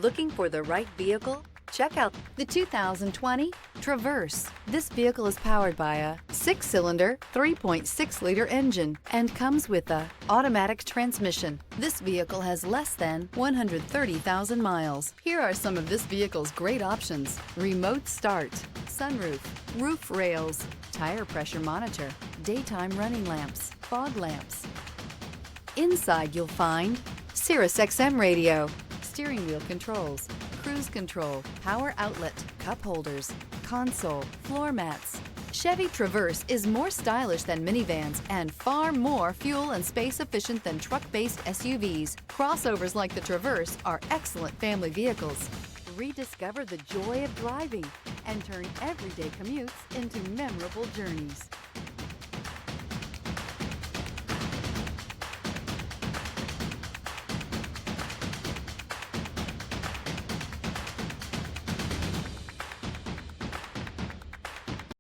Looking for the right vehicle? Check out the 2020 Traverse. This vehicle is powered by a 6-cylinder, 3.6-liter engine and comes with a automatic transmission. This vehicle has less than 130,000 miles. Here are some of this vehicle's great options: remote start, sunroof, roof rails, tire pressure monitor, daytime running lamps, fog lamps. Inside you'll find Sirius XM radio, steering wheel controls, cruise control, power outlet, cup holders, console, floor mats. Chevy Traverse is more stylish than minivans and far more fuel and space efficient than truck-based SUVs. Crossovers like the Traverse are excellent family vehicles. Rediscover the joy of driving and turn everyday commutes into memorable journeys.